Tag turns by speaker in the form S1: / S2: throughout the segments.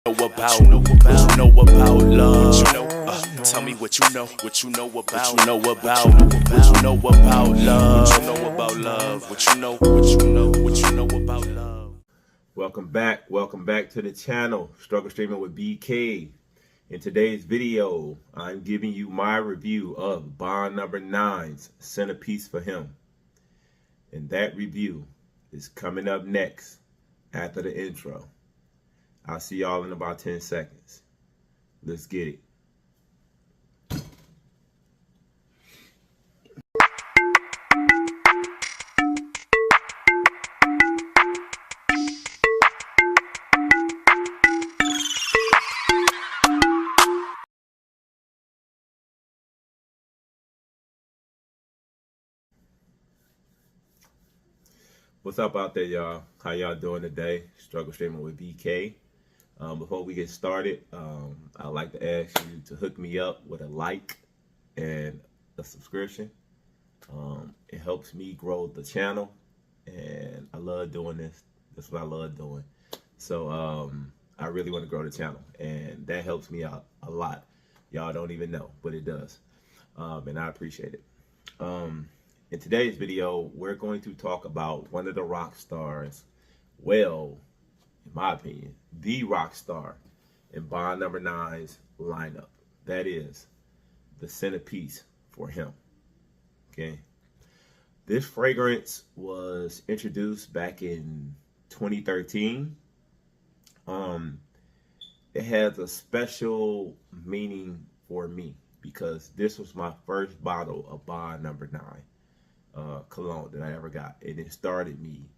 S1: What you know about love. Tell me what you know about what you know about love. What you know about love.
S2: Welcome back to the channel, Struggle Streaming with BK. In today's video, I'm giving you my review of Bond No. 9's Centerpiece for Him. And that review is coming up next after the intro. I'll see y'all in about 10 seconds. Let's get it. What's up out there, y'all? How y'all doing today? Struggle Streaming with BK. Before we get started, I'd like to ask you to hook me up with a like and a subscription. It helps me grow the channel, and I love doing this. That's what I love doing. So I really want to grow the channel, and that helps me out a lot. Y'all don't even know, but it does, and I appreciate it. In today's video, we're going to talk about one of the rock stars, well, in my opinion, the rock star in Bond No. 9's lineup. That is the centerpiece for him. Okay. This fragrance was introduced back in 2013. It has a special meaning for me because this was my first bottle of Bond No. 9 cologne that I ever got, and it started me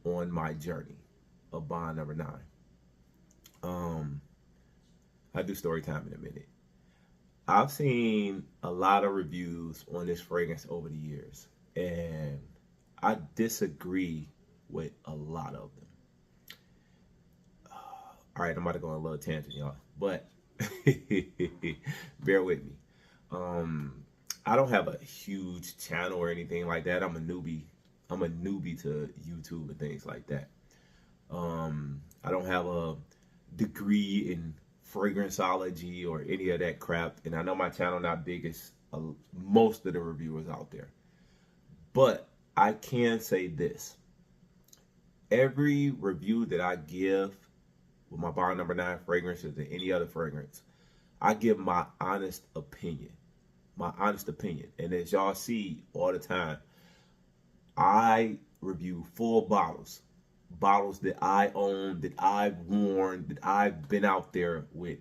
S2: on my journey of Bond No. 9. I'll do story time in a minute. I've seen a lot of reviews on this fragrance over the years, and I disagree with a lot of them. All right, I'm about to go on a little tangent, y'all, but bear with me. I don't have a huge channel or anything like that. I'm a newbie to YouTube and things like that. I don't have a degree in fragranceology or any of that crap, and I know my channel not big as most of the reviewers out there. But I can say this: every review that I give with my Bond No. 9 fragrances or any other fragrance, I give my honest opinion. And as y'all see all the time, I review full bottles that I own, that I've worn, that I've been out there with.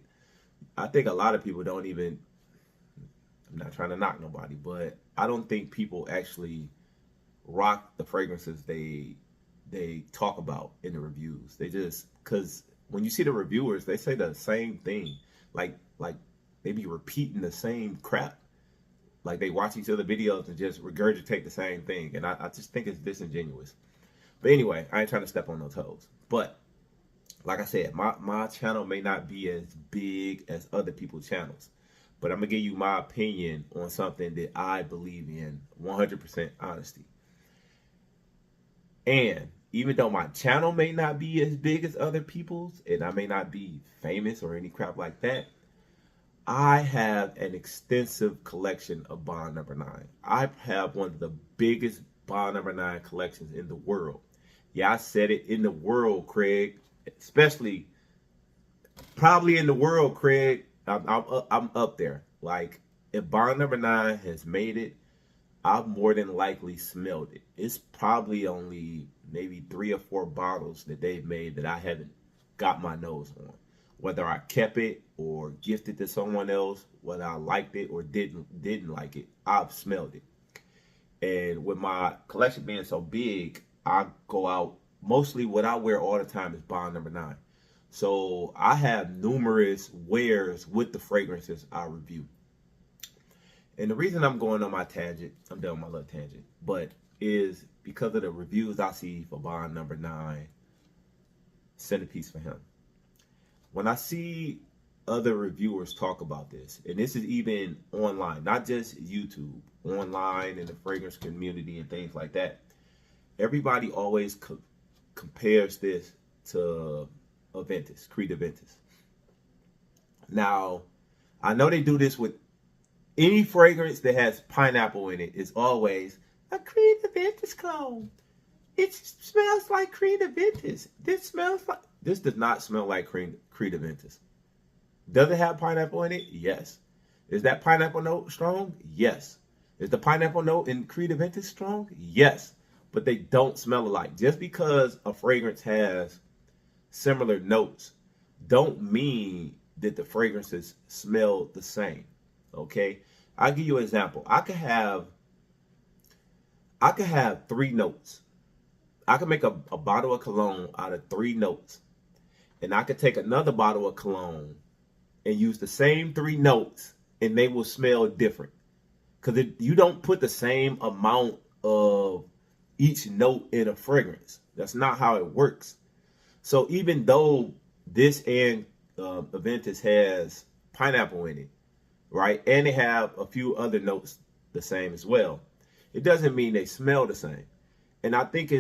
S2: I think a lot of people don't even, I'm not trying to knock nobody, but I don't think people actually rock the fragrances they talk about in the reviews. They just, because when you see the reviewers, they say the same thing, like they be repeating the same crap. Like they watch each other videos and just regurgitate the same thing. And I just think it's disingenuous. But anyway, I ain't trying to step on no toes. But like I said, my channel may not be as big as other people's channels. But I'm going to give you my opinion on something that I believe in 100% honesty. And even though my channel may not be as big as other people's, and I may not be famous or any crap like that, I have an extensive collection of Bond No. 9. I have one of the biggest Bond No. 9 collections in the world. Yeah, I said it, in the world, Craig. Especially, probably in the world, Craig. I'm up there. Like, if Bond No. 9 has made it, I've more than likely smelled it. It's probably only maybe 3 or 4 bottles that they've made that I haven't got my nose on. Whether I kept it or gifted to someone else, whether I liked it or didn't like it, I've smelled it. And with my collection being so big, I go out, mostly what I wear all the time is Bond No. 9. So I have numerous wears with the fragrances I review. And the reason I'm going on my tangent, I'm done with my little tangent, but is because of the reviews I see for Bond No. 9, Centerpiece for Him. When I see other reviewers talk about this, and this is even online, not just YouTube, online in the fragrance community and things like that, everybody always compares this to Aventus, Creed Aventus. Now, I know they do this with any fragrance that has pineapple in it. It's always a Creed Aventus cologne. It smells like Creed Aventus. This does not smell like Creed Aventus. Does it have pineapple in it? Yes. Is that pineapple note strong? Yes. Is the pineapple note in Creed Aventus strong? Yes. But they don't smell alike. Just because a fragrance has similar notes don't mean that the fragrances smell the same. Okay? I'll give you an example. I could have 3 notes. I could make a bottle of cologne out of 3 notes. And I could take another bottle of cologne and use the same 3 notes, and they will smell different. Because you don't put the same amount of each note in a fragrance. That's not how it works. So even though this and Aventus has pineapple in it, right, and they have a few other notes the same as well, it doesn't mean they smell the same. And I think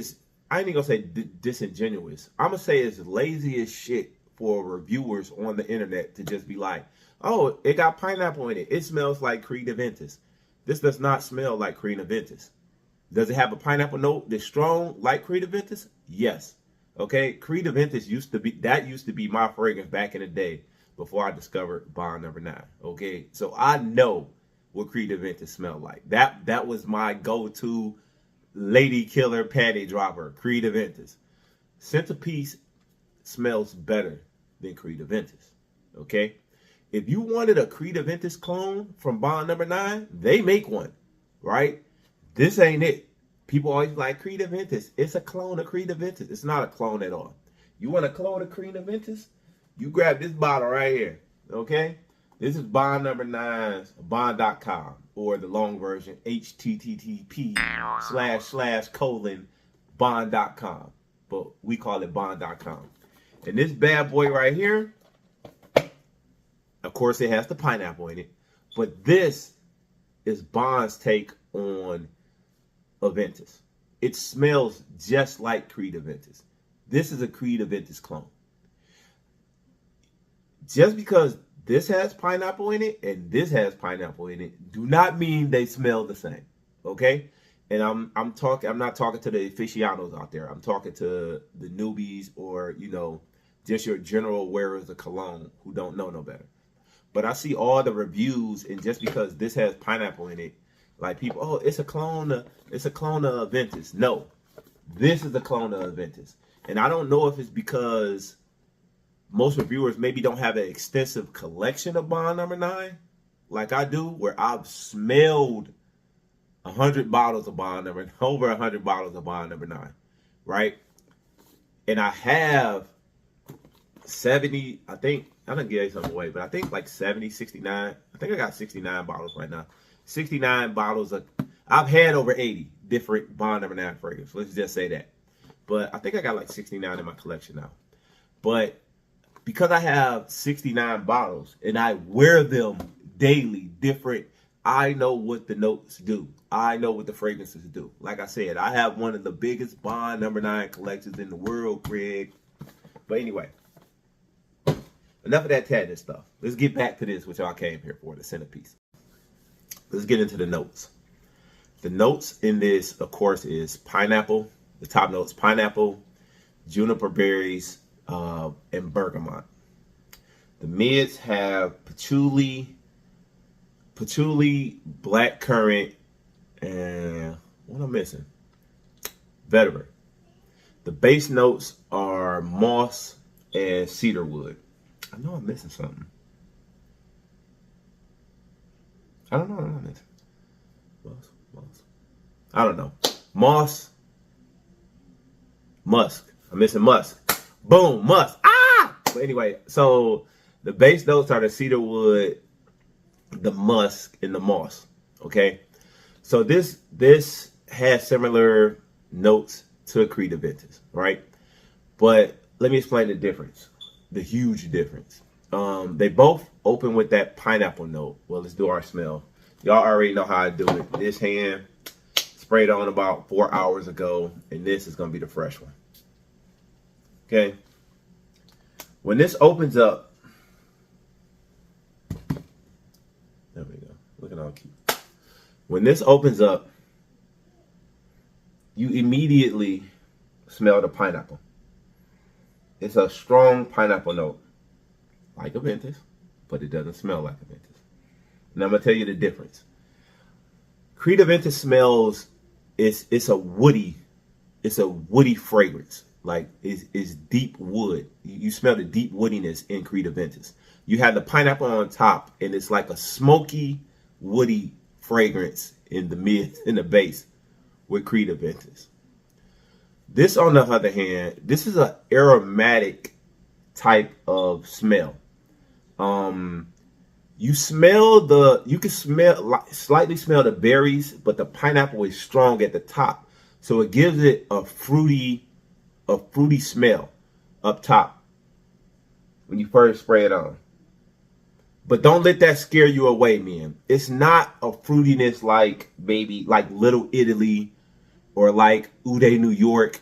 S2: I ain't gonna say disingenuous. I'm gonna say it's lazy as shit for reviewers on the internet to just be like, oh, it got pineapple in it. It smells like Creed Aventus. This does not smell like Creed Aventus. Does it have a pineapple note that's strong like Creed Aventus? Yes. Okay, Creed Aventus used to be my fragrance back in the day before I discovered Bond No. 9. Okay, so I know what Creed Aventus smelled like. That was my go-to lady killer panty dropper, Creed Aventus. Centerpiece smells better than Creed Aventus. Okay, if you wanted a Creed Aventus clone from Bond No. 9, they make one, right? This ain't it. People always like Creed Aventus. It's a clone of Creed Aventus. It's not a clone at all. You want a clone of Creed Aventus? You grab this bottle right here, okay? This is Bond No. 9's Bond.com, or the long version, http://Bond.com. But we call it Bond.com. And this bad boy right here, of course, it has the pineapple in it. But this is Bond's take on Aventus. It smells just like Creed Aventus. This is a Creed Aventus clone. Just because this has pineapple in it and this has pineapple in it, do not mean they smell the same. Okay? And I'm not talking to the aficionados out there. I'm talking to the newbies, or just your general wearers of cologne who don't know no better. But I see all the reviews, and just because this has pineapple in it, like people, oh, it's a clone of Aventus. No, this is a clone of Aventus. And I don't know if it's because most reviewers maybe don't have an extensive collection of Bond No. 9 like I do, where I've smelled 100 bottles of Bond No. over 100 bottles of Bond No. 9, right? And I have 70, I think, I done gave some away, but I think like 70, 69. I think I got 69 bottles right now. 69 bottles of, I've had over 80 different Bond No. 9 fragrances. Let's just say that. But I think I got like 69 in my collection now. But because I have 69 bottles and I wear them daily, different, I know what the notes do. I know what the fragrances do. Like I said, I have one of the biggest Bond No. 9 collections in the world, Craig. But anyway, enough of that tatted stuff. Let's get back to this, which y'all came here for, the centerpiece. Let's get into the notes. The notes in this, of course, is pineapple. The top notes, pineapple, juniper berries, and bergamot. The mids have patchouli, black currant, and what am I missing? Vetiver. The base notes are moss and cedarwood. I know I'm missing something. I don't know. I'm missing. Moss. I don't know. Moss. Musk. I'm missing musk. Boom, musk. Ah! But anyway, so the base notes are the cedarwood, the musk, and the moss. Okay? So this has similar notes to a Creed Aventus, right? But let me explain the difference. The huge difference. They both open with that pineapple note. Well, let's do our smell. Y'all already know how I do it. This hand sprayed on about 4 hours ago, and this is going to be the fresh one. Okay. When this opens up, looking all cute. When this opens up, you immediately smell the pineapple. It's a strong pineapple note, like a Ventus, but it doesn't smell like a Ventus. And I'm gonna tell you the difference. Creed Ventus smells, it's a woody fragrance. Like it's deep wood. You smell the deep woodiness in Creed Ventus. You have the pineapple on top, and it's like a smoky, woody fragrance in the base with Creed Ventus. This, on the other hand, this is an aromatic type of smell. You can slightly smell the berries, but the pineapple is strong at the top, so it gives it a fruity smell up top when you first spray it on. But don't let that scare you away, man. It's not a fruitiness like Little Italy or like Ude, New York.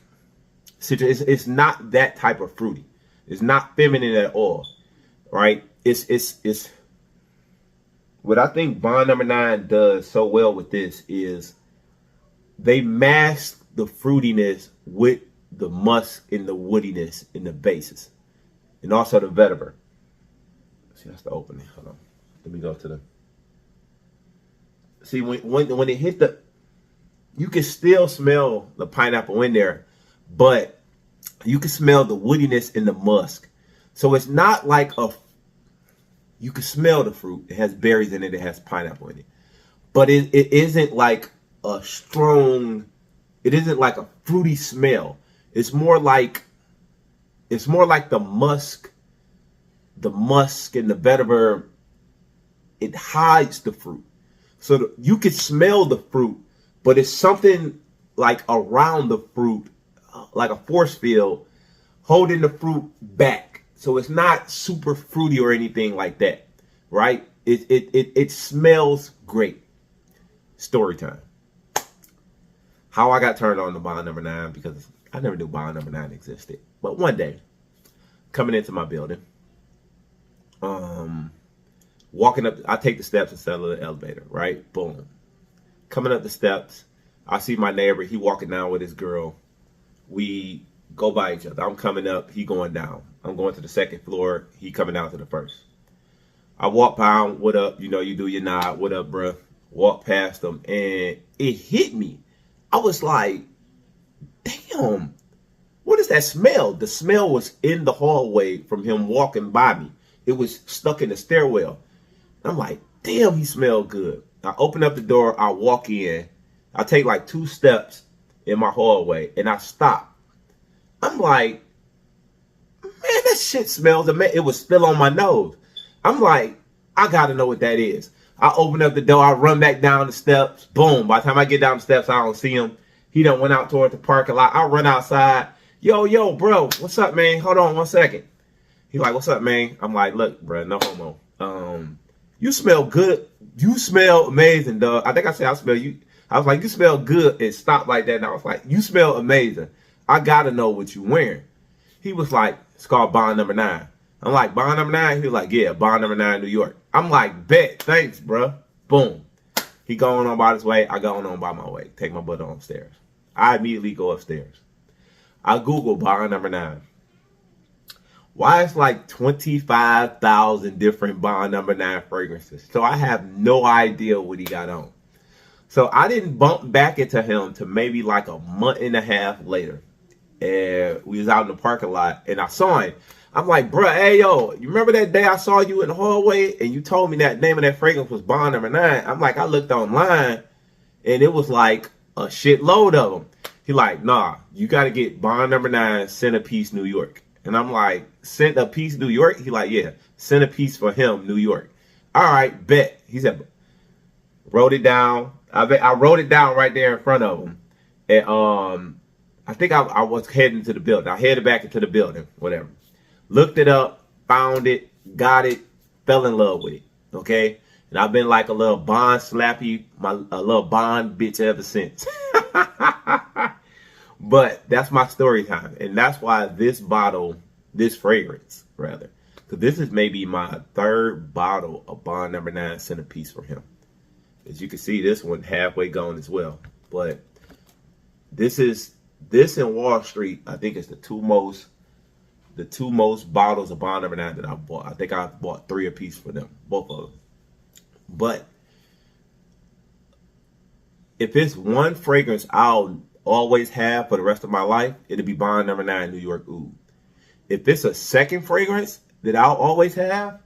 S2: It's not that type of fruity. It's not feminine at all, right? It's what I think Bond Number 9 does so well with this is they mask the fruitiness with the musk and the woodiness in the bases, and also the vetiver. See, that's the opening. Hold on. Let me go to the. See, when it hit the, you can still smell the pineapple in there, but you can smell the woodiness in the musk. So it's not like you can smell the fruit. It has berries in it. It has pineapple in it, but it isn't like a strong. It isn't like a fruity smell. It's more like the musk. The musk and the vetiver, it hides the fruit. So you can smell the fruit, but it's something like around the fruit, like a force field, holding the fruit back. So it's not super fruity or anything like that, right? It smells great. Story time. How I got turned on to Bond Number 9, because I never knew Bond Number 9 existed. But one day, coming into my building, walking up, I take the steps instead of the elevator, right? Boom. Coming up the steps, I see my neighbor, he walking down with his girl. We go by each other. I'm coming up, he going down. I'm going to the second floor, he coming down to the first. I walk by him, what up? You know, you do your nod, what up, bruh? Walk past him, and it hit me. I was like, damn, what is that smell? The smell was in the hallway from him walking by me. It was stuck in the stairwell. I'm like, damn, he smelled good. I open up the door, I walk in. I take like 2 steps in my hallway, and I stop. I'm like, man, that shit smells amazing. It was still on my nose. I'm like, I gotta know what that is. I open up the door, I run back down the steps. Boom. By the time I get down the steps, I don't see him. He done went out toward the parking lot. I run outside. Yo, bro, what's up, man? Hold on 1 second. He like, what's up, man? I'm like, look, bro, no homo. You smell good. You smell amazing, dog. I think I said I smell you. I was like, you smell good. It stopped like that. And I was like, you smell amazing. I gotta know what you wearing. He was like, it's called Bond Number 9. I'm like, Bond Number 9? He was like, yeah, Bond Number 9, New York. I'm like, bet, thanks, bro. Boom. He going on by his way. I going on by my way. Take my butt upstairs. I immediately go upstairs. I Google Bond Number 9. Why it's like 25,000 different Bond Number 9 fragrances. So I have no idea what he got on. So I didn't bump back into him to maybe like a month and a half later. And we was out in the parking lot and I saw him. I'm like, bruh, hey, yo, you remember that day I saw you in the hallway and you told me that name of that fragrance was Bond Number 9? I'm like, I looked online and it was like a shitload of them. He like, nah, you got to get Bond Number 9 Centerpiece, New York. And I'm like, Centerpiece, New York? He like, yeah, Centerpiece for him, New York. All right, bet. He said, wrote it down. I wrote it down right there in front of him. And I think I was heading to the building. I headed back into the building, whatever. Looked it up, found it, got it, fell in love with it. Okay? And I've been like a little Bond slappy, a little Bond bitch ever since. But that's my story time. And that's why this fragrance, because this is maybe my 3rd bottle of Bond Number 9 Centerpiece for him. As you can see, this one halfway gone as well. But this in Wall Street, I think it's the two most bottles of Bond No.9 that I bought. I think I bought 3 apiece for them, both of them. But if it's one fragrance I'll always have for the rest of my life, it'll be Bond No.9 New York Oud. If it's a second fragrance that I'll always have,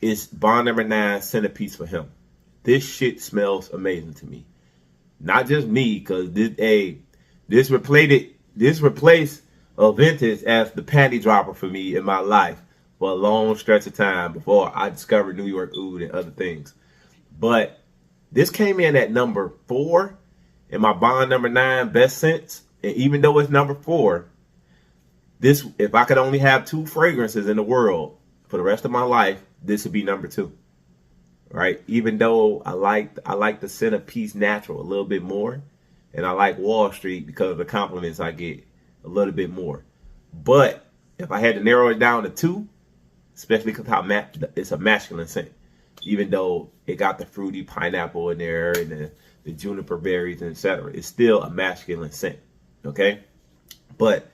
S2: it's Bond No.9 Centerpiece for him. This shit smells amazing to me. Not just me, because this replaced Ventus as the panty dropper for me in my life for a long stretch of time before I discovered New York Oud and other things. But this came in at number 4 in my Bond No.9 best scents. And even though it's number 4, this, if I could only have 2 fragrances in the world for the rest of my life, this would be number 2. Right? Even though I like the Centerpiece Natural a little bit more, and I like Wall Street because of the compliments I get a little bit more. But if I had to narrow it down to 2, especially because how it's a masculine scent, even though it got the fruity pineapple in there and the juniper berries and etc., it's still a masculine scent. Okay? But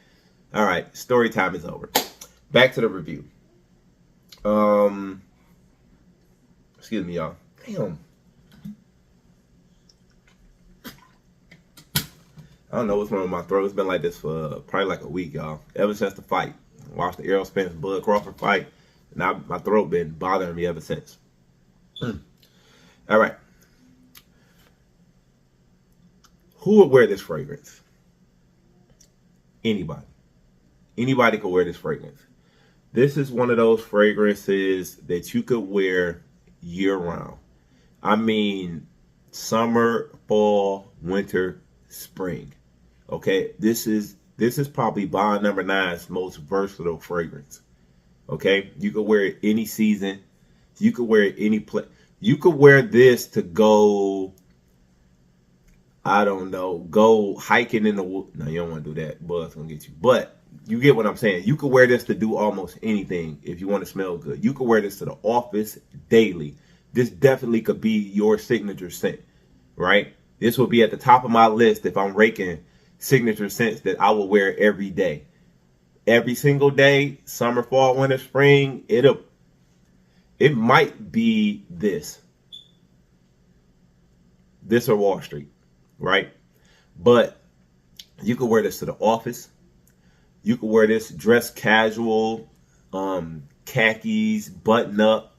S2: all right, story time is over. Back to the review. Excuse me, y'all. Damn. I don't know what's wrong with my throat. It's been like this for probably like a week, y'all. Ever since the fight. Watched the Errol Spence Bud Crawford fight. And my throat been bothering me ever since. All right. Who would wear this fragrance? Anybody. Anybody could wear this fragrance. This is one of those fragrances that you could wear year round. I mean, summer, fall, winter, spring. Okay, this is probably Bond No.9's most versatile fragrance. Okay, you could wear it any season. You could wear it any place. You could wear this to go, I don't know, go hiking in the woods. No, you don't want to do that. Bud's gonna get you. But you get what I'm saying. You could wear this to do almost anything if you want to smell good. You could wear this to the office daily. This definitely could be your signature scent, right? This will be at the top of my list if I'm raking signature scents that I will wear every day. Every single day, summer, fall, winter, spring, it might be this or Wall Street, right? But you could wear this to the office. You could wear this dress casual, khakis, button up,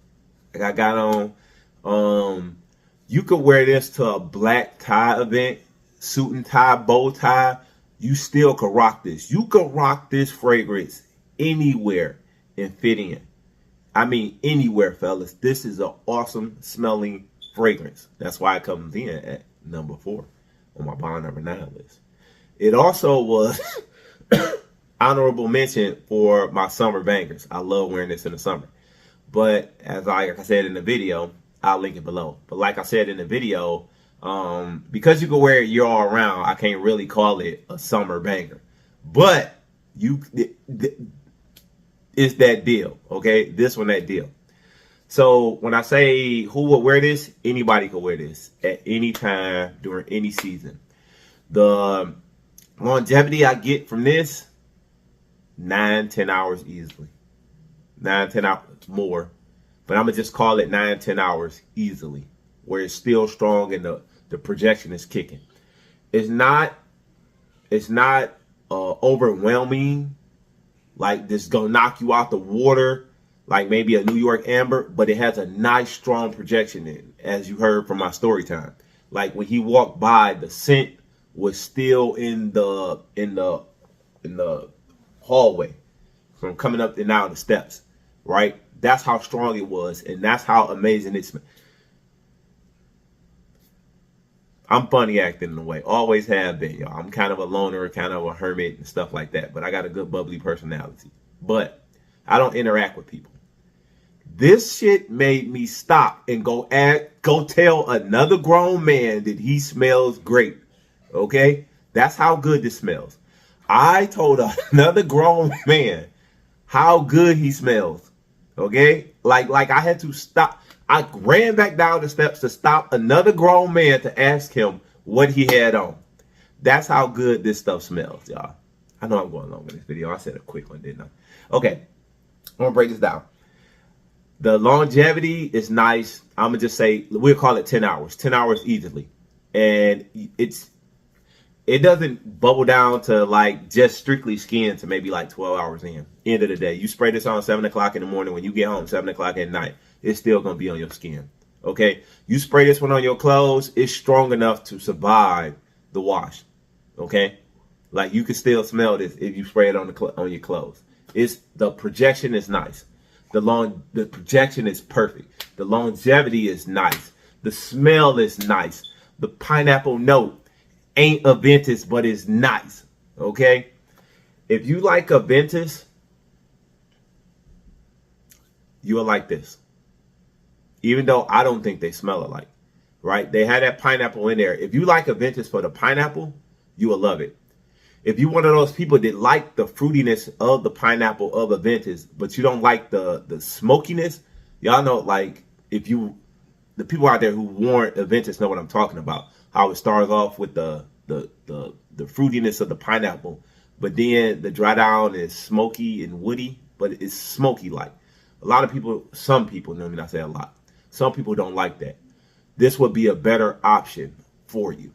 S2: like I got on. You could wear this to a black tie event, suit and tie, bow tie. You still could rock this. You could rock this fragrance anywhere and fit in. I mean, anywhere, fellas. This is an awesome smelling fragrance. That's why it comes in at number 4 on my Bond No.9 list. It also was honorable mention for my summer bangers. I love wearing this in the summer. But as like I said in the video, I'll link it below. But like I said in the video, because you can wear it year all around, I can't really call it a summer banger. But it's that deal, okay? This one, that deal. So when I say who would wear this, anybody could wear this at any time during any season. The longevity I get from this, 9-10 hours easily. 9-10 hours more. But I'm going to just call it 9-10 hours easily, where it's still strong and the projection is kicking. It's not overwhelming, like this gonna knock you out the water, like maybe a New York Amber, but it has a nice strong projection in, as you heard from my story time. Like when he walked by, the scent was still in the hallway from coming up and down the steps, right? That's how strong it was, and that's how amazing it smells. I'm funny acting in a way. Always have been, y'all. I'm kind of a loner, kind of a hermit and stuff like that. But I got a good bubbly personality. But I don't interact with people. This shit made me stop and go tell another grown man that he smells great. Okay? That's how good this smells. I told another grown man how good he smells. Okay? Like I had to stop. I ran back down the steps to stop another grown man to ask him what he had on. That's how good this stuff smells, y'all. I know I'm going long with this video. I said a quick one, didn't I? Okay, I'm going to break this down. The longevity is nice. I'm going to just say, we'll call it 10 hours. 10 hours easily. And it doesn't bubble down to like just strictly skin to maybe like 12 hours in. End of the day. You spray this on 7 o'clock in the morning. When you get home, 7 o'clock at night, it's still going to be on your skin. Okay? You spray this one on your clothes, it's strong enough to survive the wash. Okay? Like you can still smell this if you spray it on your clothes. The projection is nice. The projection is perfect. The longevity is nice. The smell is nice. The pineapple note ain't Aventus, but it's nice. Okay? If you like Aventus, you will like this. Even though I don't think they smell alike. Right? They had that pineapple in there. If you like Aventus for the pineapple, you will love it. If you're one of those people that like the fruitiness of the pineapple of Aventus, but you don't like the smokiness, y'all know, like, the people out there who warrant Aventus know what I'm talking about. How it starts off with the fruitiness of the pineapple, but then the dry down is smoky and woody, but it's smoky like. A lot of people, some people, let me not say a lot, some people don't like that. This would be a better option for you.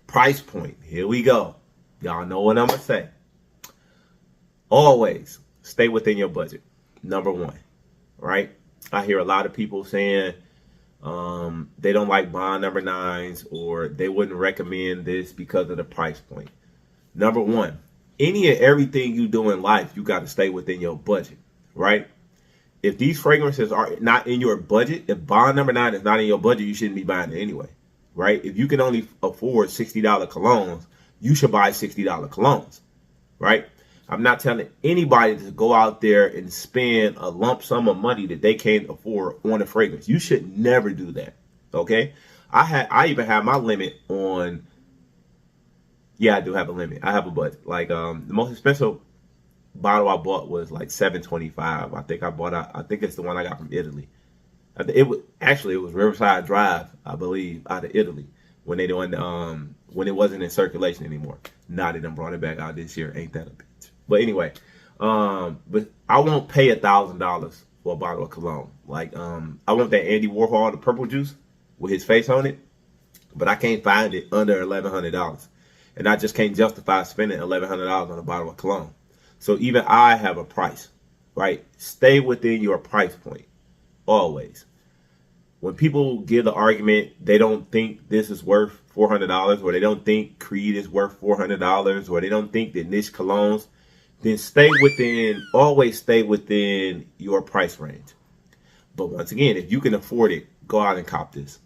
S2: Price point, here we go. Y'all know what I'm going to say. Always stay within your budget. Number one, right? I hear a lot of people saying they don't like Bond No.9s or they wouldn't recommend this because of the price point. Number one, any and everything you do in life, you got to stay within your budget, right? If these fragrances are not in your budget, if Bond No.9 is not in your budget, you shouldn't be buying it anyway, right? If you can only afford $60 colognes, you should buy $60 colognes, right? I'm not telling anybody to go out there and spend a lump sum of money that they can't afford on a fragrance. You should never do that, okay? I even have my limit on, yeah, I do have a limit. I have a budget. Like the most expensive bottle I bought was like $7.25. I think it's the one I got from Italy. It was Riverside Drive, I believe, out of Italy. When they doing when it wasn't in circulation anymore. Now they done brought it back out this year. Ain't that a bitch? But anyway, but I won't pay $1,000 for a bottle of cologne. Like I want that Andy Warhol, the purple juice with his face on it, but I can't find it under $1,100, and I just can't justify spending $1,100 on a bottle of cologne. So even I have a price, right? Stay within your price point, always. When people give the argument, they don't think this is worth $400, or they don't think Creed is worth $400, or they don't think that niche colognes, then always stay within your price range. But once again, if you can afford it, go out and cop this.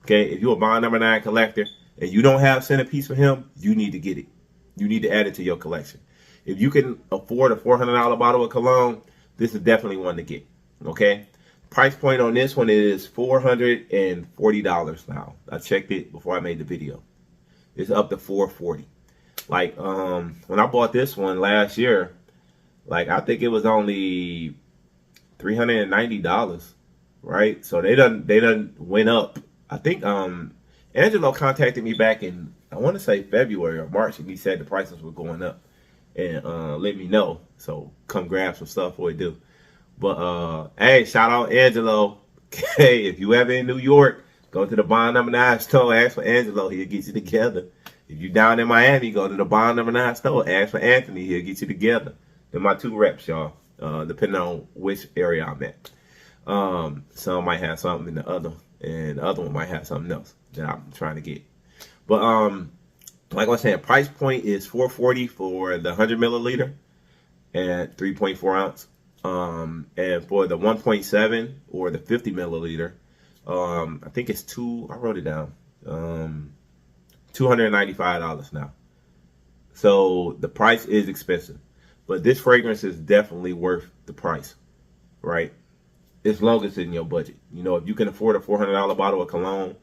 S2: Okay, if you're a Bond No.9 collector and you don't have Centerpiece for him, you need to get it. You need to add it to your collection. If you can afford a $400 bottle of cologne, this is definitely one to get. Okay. Price point on this one is $440 now. I checked it before I made the video. It's up to $440. Like when I bought this one last year, like I think it was only $390, right? So they done went up. I think Angelo contacted me back in, I want to say February or March, and he said the prices were going up, and let me know. So come grab some stuff for it do. But hey, shout out Angelo. Hey, if you ever in New York, go to the Bond No.9 store, ask for Angelo, he'll get you together. If you down in Miami, go to the Bond No.9 store, ask for Anthony, he'll get you together. They're my two reps, y'all, depending on which area I'm at. Some might have something in the other, and the other one might have something else that I'm trying to get. But like I was saying, price point is $440 for the 100 milliliter and 3.4 ounce. And for the 1.7 or the 50 milliliter, I think it's I wrote it down, $295 now. So the price is expensive, but this fragrance is definitely worth the price, right? As long as it's in your budget. You know, if you can afford a $400 bottle of cologne,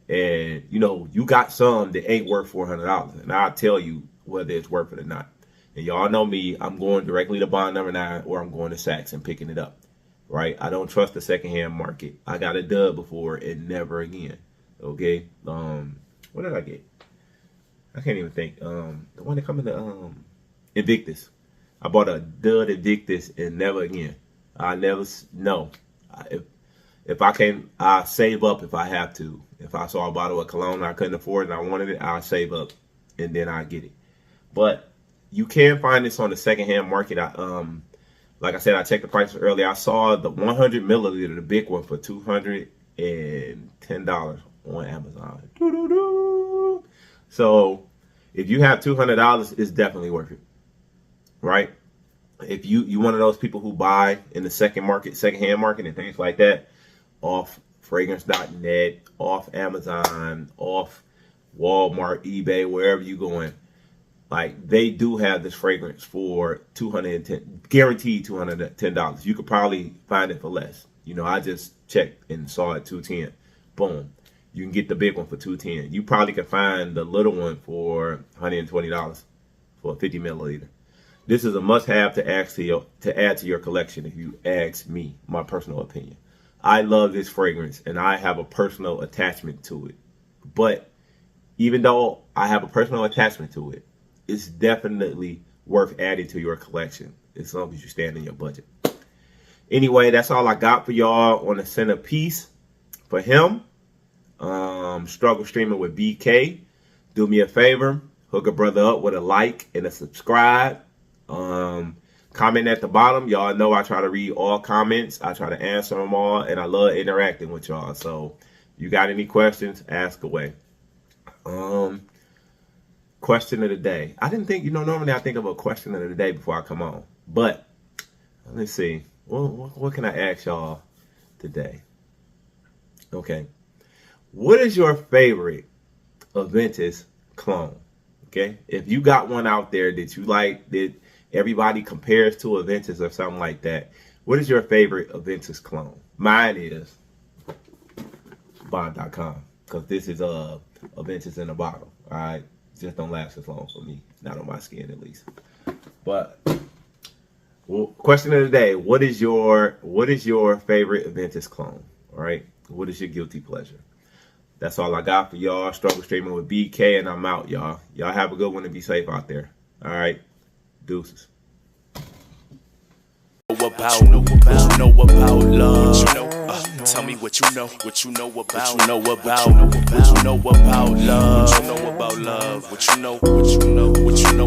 S2: and you know, you got some that ain't worth $400, and I'll tell you whether it's worth it or not. And y'all know me, I'm going directly to Bond No.9 or I'm going to Saks and picking it up. right? I don't trust the secondhand market. I got a dub before and never again. Okay. What did I get? I can't even think. The one that come in the Invictus. I bought a dud Invictus and never again. I never no. If I can, I save up if I have to. If I saw a bottle of cologne and I couldn't afford it and I wanted it, I'll save up and then I get it. But you can find this on the secondhand market. Like I said, I checked the prices earlier. I saw the 100 milliliter, the big one, for $210 on Amazon. Doo-doo-doo. So if you have $200, it's definitely worth it, right? If you one of those people who buy in the secondhand market and things like that, off fragrance.net, off Amazon, off Walmart, eBay, wherever you going, like they do have this fragrance for $210, guaranteed $210. You could probably find it for less. You know, I just checked and saw it $210. Boom. You can get the big one for $210. You probably can find the little one for $120 for a 50 milliliter. This is a must-have to add to your collection. If you ask me, my personal opinion, I love this fragrance and I have a personal attachment to it. But even though I have a personal attachment to it, it's definitely worth adding to your collection as long as you stand in your budget. Anyway, that's all I got for y'all on the centerpiece for him. Struggle streaming with BK. Do me a favor, hook a brother up with a like and a subscribe. Comment at the bottom. Y'all know I try to read all comments. I try to answer them all, and I love interacting with y'all. So you got any questions, ask away. Question of the day. I didn't think, normally I think of a question of the day before I come on. But let's see. What can I ask y'all today? Okay. What is your favorite Aventus clone? Okay. If you got one out there that you like, that everybody compares to Aventus or something like that, what is your favorite Aventus clone? Mine is Bond.com, because this is Aventus in a bottle. All right. Just don't last as long for me. Not on my skin, at least. But question of the day: What is your favorite Aventus clone? All right. What is your guilty pleasure? That's all I got for y'all. Struggle streaming with BK, and I'm out, y'all. Y'all have a good one and be safe out there. All right. Deuces.
S1: What you know about love? Tell me what you know about. What you know about love? What you know about love? What you know